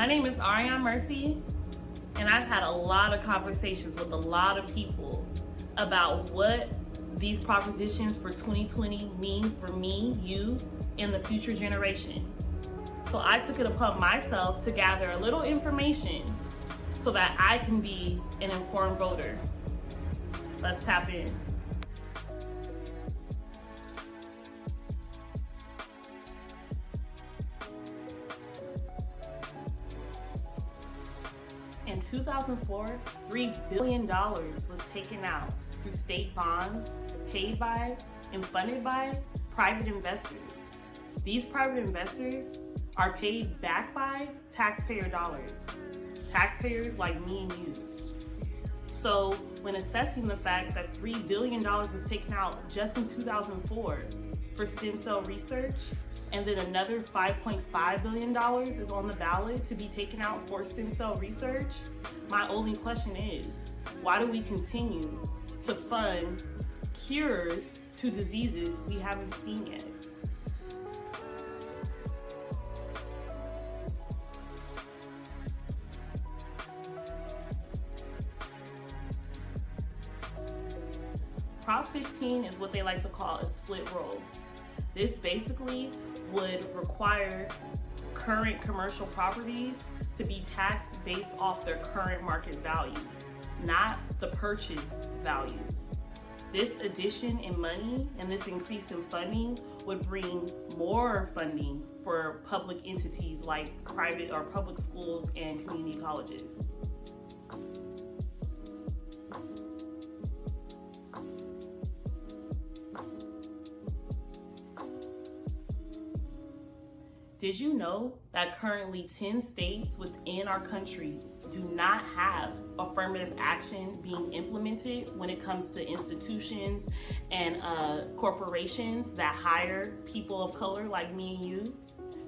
My name is Ariane Murphy, and I've had a lot of conversations with a lot of people about what these propositions for 2020 mean for me, you, and the future generation. So I took it upon myself to gather a little information so that I can be an informed voter. Let's tap in. In 2004, $3 billion was taken out through state bonds paid by and funded by private investors. These private investors are paid back by taxpayer dollars, taxpayers like me and you. So when assessing the fact that $3 billion was taken out just in 2004 for stem cell research, and then another $5.5 billion is on the ballot to be taken out for stem cell research, my only question is, why do we continue to fund cures to diseases we haven't seen yet? Prop 15 is what they like to call a split roll. This basically would require current commercial properties to be taxed based off their current market value, not the purchase value. This addition in money and this increase in funding would bring more funding for public entities like private or public schools and community colleges. Did you know that currently 10 states within our country do not have affirmative action being implemented when it comes to institutions and corporations that hire people of color like me and you?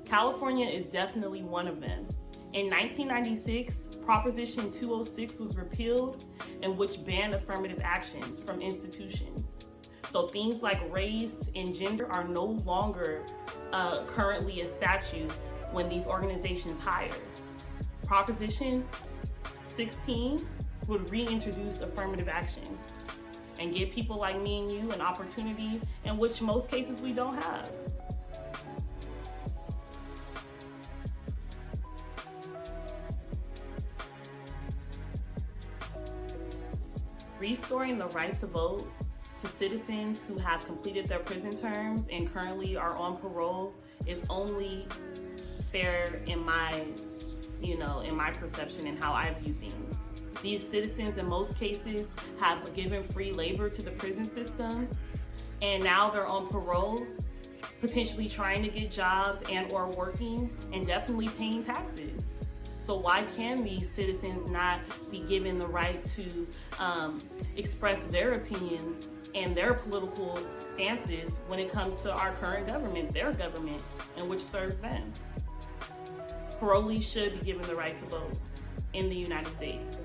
California is definitely one of them. In 1996, Proposition 206 was repealed, in which banned affirmative actions from institutions. So things like race and gender are no longer currently a statute when these organizations hire. Proposition 16 would reintroduce affirmative action and give people like me and you an opportunity in which most cases we don't have. Restoring the right to vote to citizens who have completed their prison terms and currently are on parole is only fair in my perception and how I view things. These citizens in most cases have given free labor to the prison system, and now they're on parole, potentially trying to get jobs and or working and definitely paying taxes. So why can these citizens not be given the right to express their opinions and their political stances when it comes to our current government, their government, and which serves them? Parolees should be given the right to vote in the United States.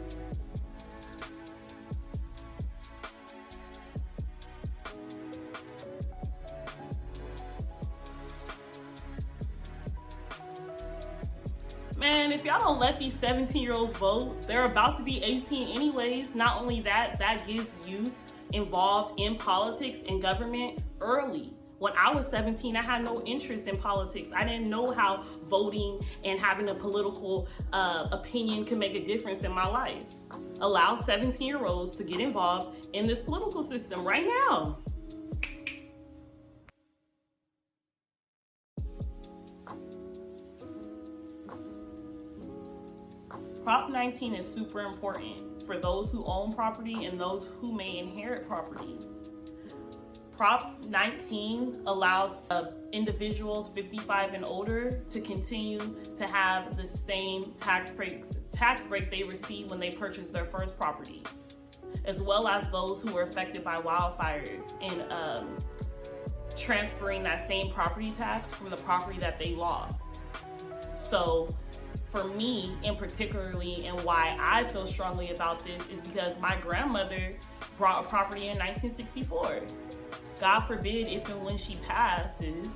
Man, if y'all don't let these 17-year-olds vote, they're about to be 18 anyways. Not only that, that gives youth involved in politics and government early. When I was 17, I had no interest in politics. I didn't know how voting and having a political opinion could make a difference in my life. Allow 17-year-olds to get involved in this political system right now. Prop 19 is super important for those who own property and those who may inherit property. Prop 19 allows individuals 55 and older to continue to have the same tax break they received when they purchased their first property, as well as those who were affected by wildfires and transferring that same property tax from the property that they lost. So for me, and particularly, and why I feel strongly about this is because my grandmother bought a property in 1964. God forbid if and when she passes,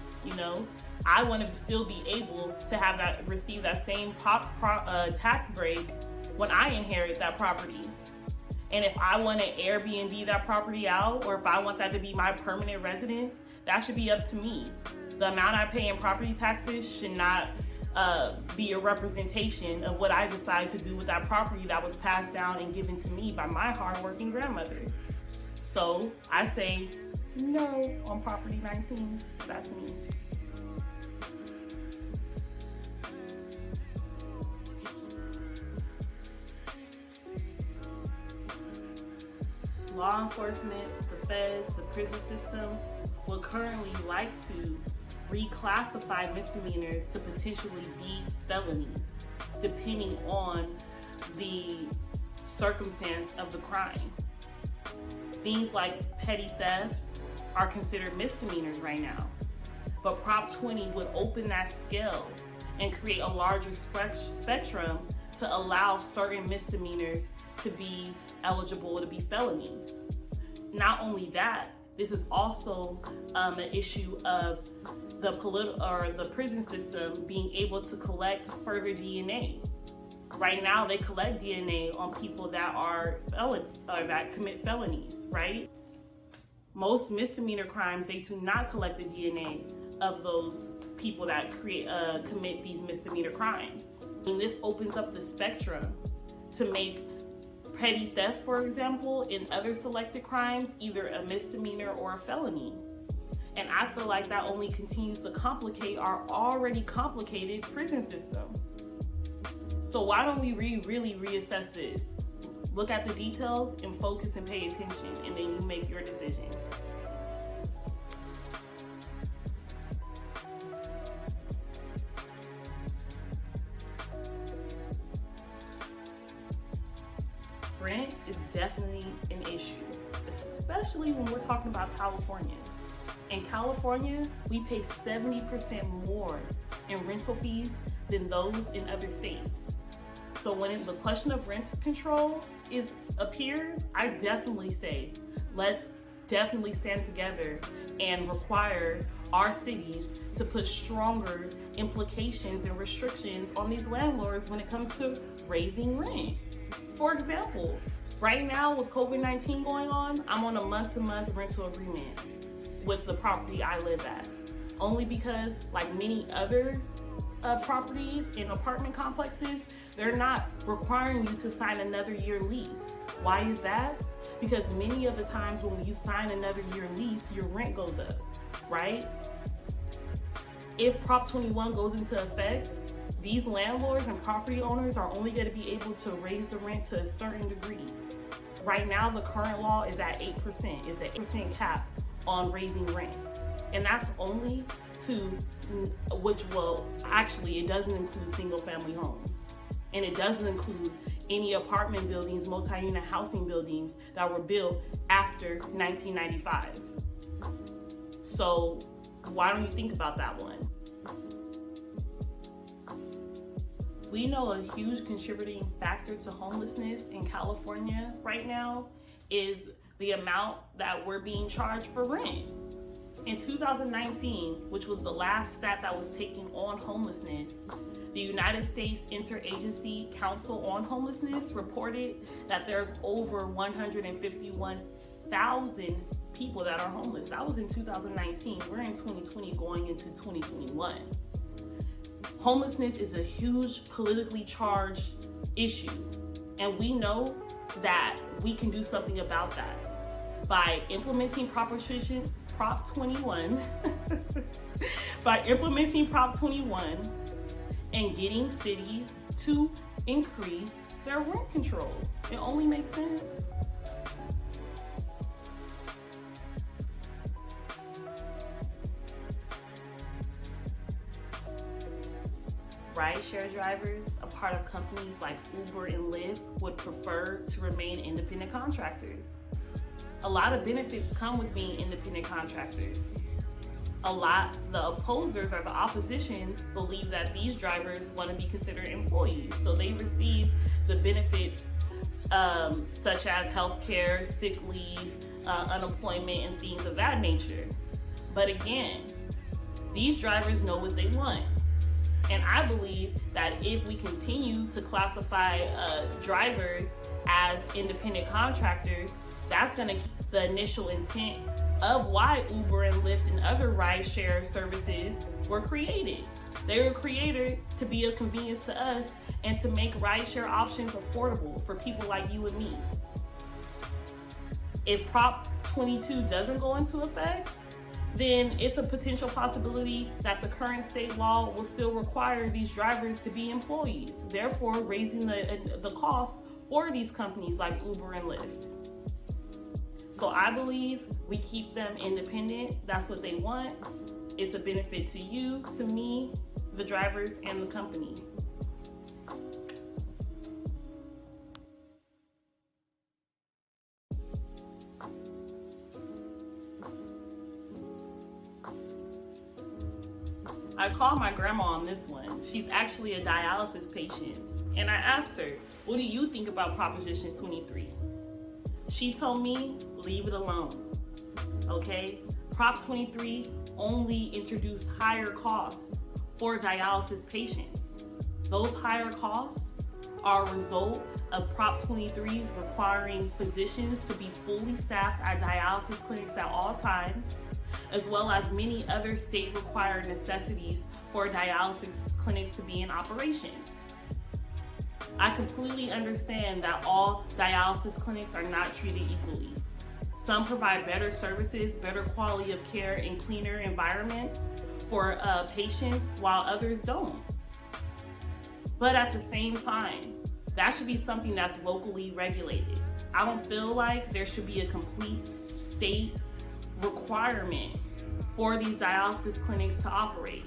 I want to still be able to have that, receive that same tax break when I inherit that property. And if I want to Airbnb that property out, or if I want that to be my permanent residence, that should be up to me. The amount I pay in property taxes should not be a representation of what I decide to do with that property that was passed down and given to me by my hardworking grandmother. So I say no on Property 19. That's me. Law enforcement, the feds, the prison system would currently like to reclassify misdemeanors to potentially be felonies, depending on the circumstance of the crime. Things like petty theft are considered misdemeanors right now, but Prop 20 would open that scale and create a larger spectrum to allow certain misdemeanors to be eligible to be felonies. Not only that, this is also an issue of the prison system being able to collect further DNA. Right now, they collect DNA on people that are that commit felonies, right? Most misdemeanor crimes, they do not collect the DNA of those people that commit these misdemeanor crimes. And this opens up the spectrum to make petty theft, for example, and other selected crimes either a misdemeanor or a felony. And I feel like that only continues to complicate our already complicated prison system. So why don't we really reassess this? Look at the details and focus and pay attention, and then you make your decision. Rent is definitely an issue, especially when we're talking about California. In California, we pay 70% more in rental fees than those in other states. So when the question of rent control appears, I definitely say, let's definitely stand together and require our cities to put stronger implications and restrictions on these landlords when it comes to raising rent. For example, right now with COVID-19 going on, I'm on a month-to-month rental agreement with the property I live at. Only because, like many other properties in apartment complexes, they're not requiring you to sign another year lease. Why is that? Because many of the times when you sign another year lease, your rent goes up, right? If Prop 21 goes into effect, these landlords and property owners are only going to be able to raise the rent to a certain degree. Right now, the current law is at 8%. It's an 8% cap on raising rent. And that's only actually it doesn't include single family homes. And it doesn't include any apartment buildings, multi-unit housing buildings that were built after 1995. So why don't you think about that one? We know a huge contributing factor to homelessness in California right now is the amount that we're being charged for rent. In 2019, which was the last stat that was taken on homelessness, the United States Interagency Council on Homelessness reported that there's over 151,000 people that are homeless. That was in 2019. We're in 2020 going into 2021. Homelessness is a huge politically charged issue, and we know that we can do something about that by implementing Prop 21, by implementing Prop 21 and getting cities to increase their rent control. It only makes sense. Rideshare drivers, a part of companies like Uber and Lyft, would prefer to remain independent contractors. A lot of benefits come with being independent contractors. The opposers or the oppositions believe that these drivers want to be considered employees, so they receive the benefits such as healthcare, sick leave, unemployment, and things of that nature. But again, These drivers know what they want. And I believe that if we continue to classify drivers as independent contractors, that's going to keep the initial intent of why Uber and Lyft and other rideshare services were created. They were created to be a convenience to us and to make rideshare options affordable for people like you and me. If Prop 22 doesn't go into effect, then it's a potential possibility that the current state law will still require these drivers to be employees, therefore raising the cost for these companies like Uber and Lyft. So I believe we keep them independent. That's what they want. It's a benefit to you, to me, the drivers, and the company. I called my grandma on this one. She's actually a dialysis patient. And I asked her, what do you think about Proposition 23? She told me, leave it alone, okay? Prop 23 only introduced higher costs for dialysis patients. Those higher costs are a result of Prop 23 requiring physicians to be fully staffed at dialysis clinics at all times, as well as many other state-required necessities for dialysis clinics to be in operation. I completely understand that all dialysis clinics are not treated equally. Some provide better services, better quality of care, and cleaner environments for patients, while others don't. But at the same time, that should be something that's locally regulated. I don't feel like there should be a complete state requirement for these dialysis clinics to operate.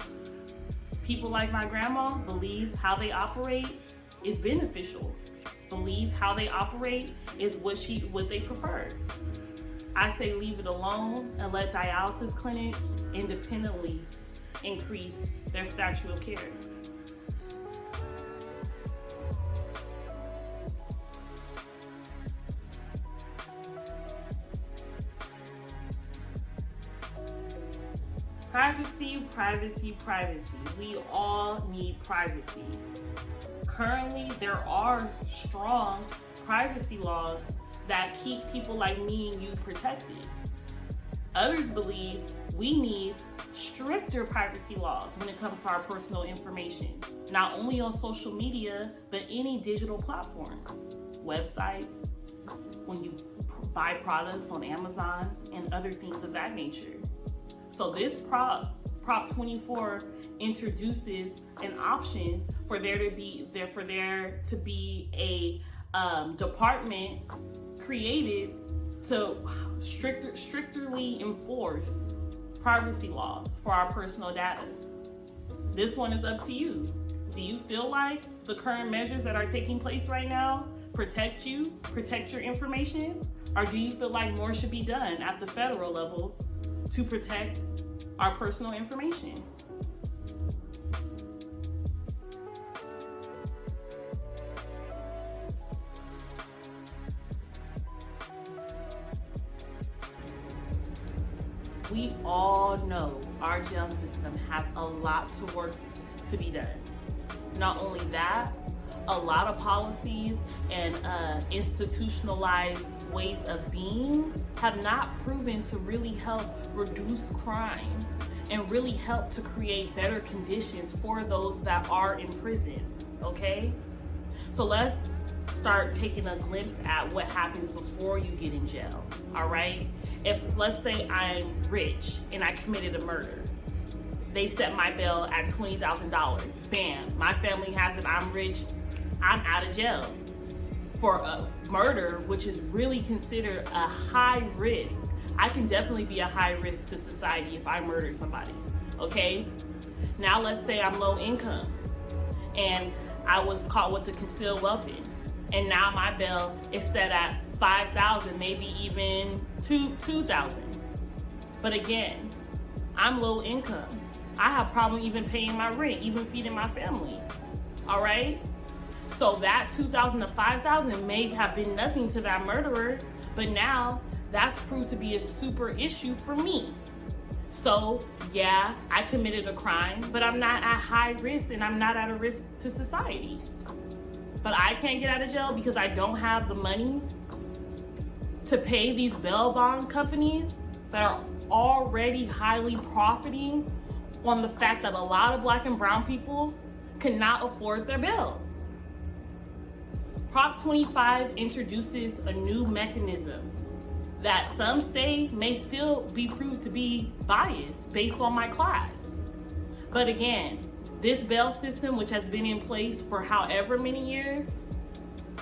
People like my grandma believe how they operate is beneficial. Believe how they operate is what they prefer. I say leave it alone and let dialysis clinics independently increase their stature of care. Privacy, privacy, privacy. We all need privacy. Currently, there are strong privacy laws that keep people like me and you protected. Others believe we need stricter privacy laws when it comes to our personal information, not only on social media, but any digital platform, websites, when you buy products on Amazon and other things of that nature. So this Prop 24 introduces an option for there to be a department created to strictly enforce privacy laws for our personal data. This one is up to you. Do you feel like the current measures that are taking place right now protect your information? Or do you feel like more should be done at the federal level to protect our personal information? We all know our jail system has a lot to work to be done. Not only that, a lot of policies and institutionalized ways of being have not proven to really help reduce crime and really help to create better conditions for those that are in prison, okay? So let's start taking a glimpse at what happens before you get in jail, all right? If, let's say I'm rich and I committed a murder, they set my bail at $20,000. Bam, my family has it, I'm rich, I'm out of jail. For a murder, which is really considered a high risk, I can definitely be a high risk to society if I murder somebody, okay? Now let's say I'm low income and I was caught with a concealed weapon, and now my bail is set at $5,000, maybe even $2,000. But again, I'm low income. I have problem even paying my rent, even feeding my family, all right? So that $2,000 to $5,000 may have been nothing to that murderer, but now that's proved to be a super issue for me. So yeah, I committed a crime, but I'm not at high risk and I'm not at a risk to society. But I can't get out of jail because I don't have the money to pay these bail bond companies that are already highly profiting on the fact that a lot of Black and brown people cannot afford their bail. Prop 25 introduces a new mechanism that some say may still be proved to be biased based on my class. But again, this bail system, which has been in place for however many years,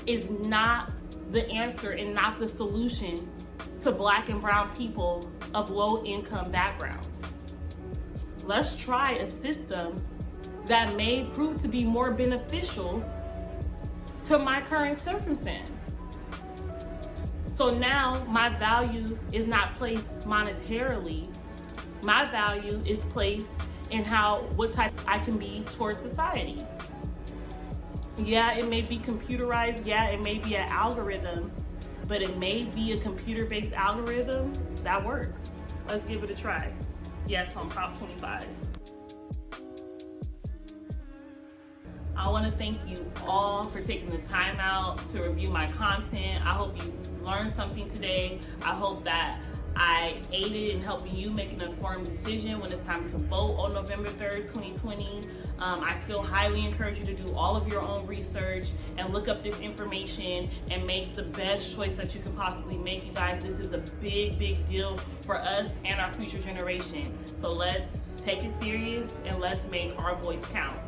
is not the answer and not the solution to Black and brown people of low income backgrounds. Let's try a system that may prove to be more beneficial to my current circumstance. So now my value is not placed monetarily. My value is placed in what type I can be towards society. Yeah, it may be computerized. Yeah, it may be an algorithm, but it may be a computer-based algorithm that works. Let's give it a try. Yes, on Prop 25. I want to thank you all for taking the time out to review my content. I hope you learned something today. I hope that I aided in helping you make an informed decision when it's time to vote on November 3rd, 2020. I still highly encourage you to do all of your own research and look up this information and make the best choice that you can possibly make. You guys, this is a big, big deal for us and our future generation. So let's take it serious and let's make our voice count.